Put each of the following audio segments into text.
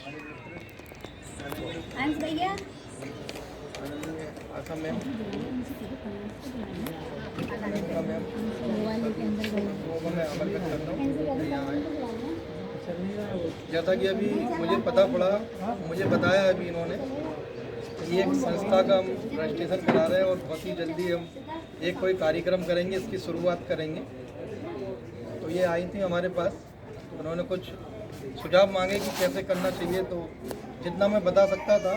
अंश भैया आशा मैम, मैं अमल कर सकता हूँ। जैसा कि अभी मुझे पता पड़ा, मुझे बताया अभी इन्होंने, ये एक संस्था का हम रजिस्ट्रेशन करा रहे हैं और बहुत ही जल्दी हम एक कोई कार्यक्रम करेंगे, इसकी शुरुआत करेंगे। तो ये आई थी हमारे पास, उन्होंने कुछ सुझाव मांगे कि कैसे करना चाहिए, तो जितना मैं बता सकता था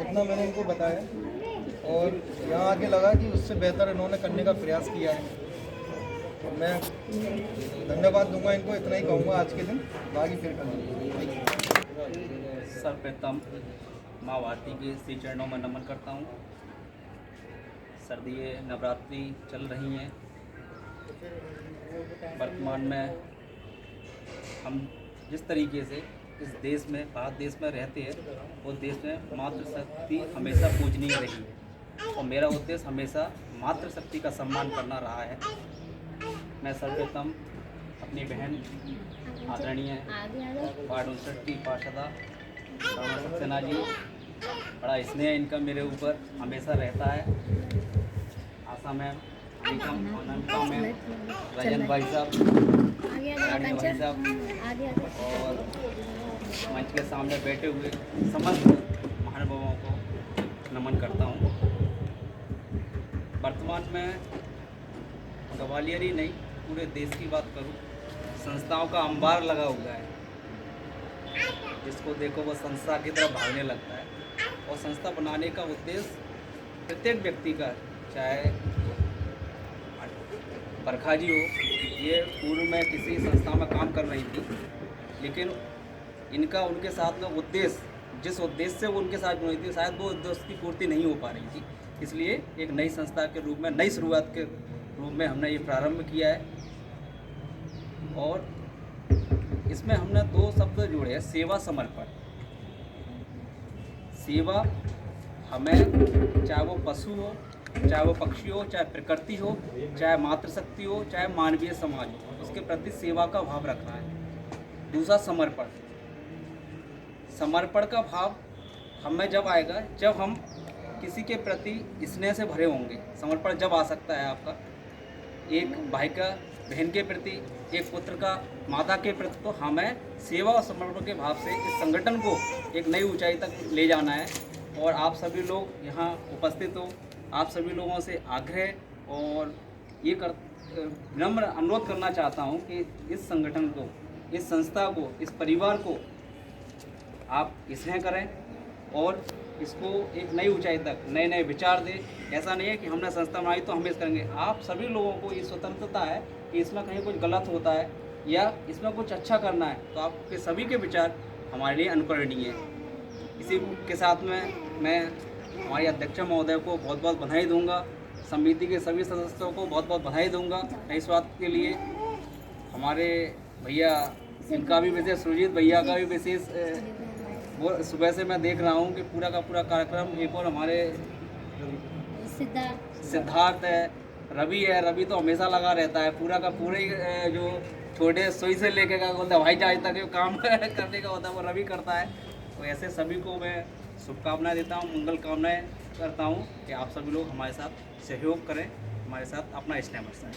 उतना मैंने इनको बताया और यहाँ आके लगा कि उससे बेहतर इन्होंने करने का प्रयास किया है। तो मैं धन्यवाद दूंगा इनको, इतना ही कहूँगा आज के दिन, बाकी फिर करूँगा। सर्वप्रथम माँ भारती के श्री चरणों में नमन करता हूँ। सर्दी नवरात्रि चल रही हैं। वर्तमान में हम जिस तरीके से इस देश में, भारत देश में रहते हैं, उस देश में मातृशक्ति हमेशा पूजनीय रही है और मेरा उद्देश्य हमेशा मातृशक्ति का सम्मान करना रहा है। मैं सर्वप्रथम अपनी बहन आदरणीय वार्ड 59 की पार्षदा सक्सेना जी, बड़ा स्नेह इनका मेरे ऊपर हमेशा रहता है। आशा मैम, अनामिका मैम, राजन भाई साहब, रानी भाई साहब और मंच के सामने बैठे हुए समस्त महानुभावों को नमन करता हूँ। वर्तमान में ग्वालियर ही नहीं, पूरे देश की बात करूँ, संस्थाओं का अंबार लगा हुआ है। जिसको देखो वो संस्था की तरफ भागने लगता है और संस्था बनाने का उद्देश्य प्रत्येक व्यक्ति का, चाहे बरखा जी हो, ये पूर्व में किसी संस्था में काम कर रही थी, लेकिन इनका उनके साथ में उद्देश्य, जिस उद्देश्य से वो उनके साथ जुड़ी थी, शायद वो उद्देश्य की पूर्ति नहीं हो पा रही थी। इसलिए एक नई संस्था के रूप में, नई शुरुआत के रूप में हमने ये प्रारंभ किया है और इसमें हमने दो शब्द जोड़े हैं, सेवा, समर्पण। सेवा हमें, चाहे वो पशु हो, चाहे वो पक्षी हो, चाहे प्रकृति हो, चाहे मातृशक्ति हो, चाहे मानवीय समाज हो, उसके प्रति सेवा का भाव रखना है। दूसरा समर्पण। समर्पण का भाव हमें जब आएगा जब हम किसी के प्रति स्नेह से भरे होंगे। समर्पण जब आ सकता है आपका, एक भाई का बहन के प्रति, एक पुत्र का माता के प्रति, तो हमें सेवा और समर्पण के भाव से इस संगठन को एक नई ऊंचाई तक ले जाना है। और आप सभी लोग यहाँ उपस्थित हो, आप सभी लोगों से आग्रह और ये विनम्र अनुरोध करना चाहता हूँ कि इस संगठन को, इस संस्था को, इस परिवार को आप स्नेह करें और इसको एक नई ऊंचाई तक, नए नए विचार दें। ऐसा नहीं है कि हमने संस्था बनाई तो हम इस करेंगे। आप सभी लोगों को ये स्वतंत्रता है कि इसमें कहीं कुछ गलत होता है या इसमें कुछ अच्छा करना है, तो आपके सभी के विचार हमारे लिए अनुकरणीय हैं। इसी के साथ में मैं हमारी अध्यक्ष महोदय को बहुत बहुत बधाई दूंगा, समिति के सभी सदस्यों को बहुत बहुत बधाई दूंगा नई शुरुआत के लिए। हमारे भैया, इनका भी विशेष, सुरजीत भैया का भी विशेष, वो सुबह से मैं देख रहा हूँ कि पूरा का पूरा कार्यक्रम। एक और हमारे सिद्धार्थ है, रवि है, रवि तो हमेशा लगा रहता है, पूरा का पूरा ही जो छोटे सुई से लेके का बोलते हवाई जहाज तक जो काम करने का होता है वो रवि करता है। तो ऐसे सभी को मैं शुभकामनाएं देता हूँ, मंगल कामनाएं करता हूँ कि आप सभी लोग हमारे साथ सहयोग करें, हमारे साथ अपना स्नेह बरसाएं।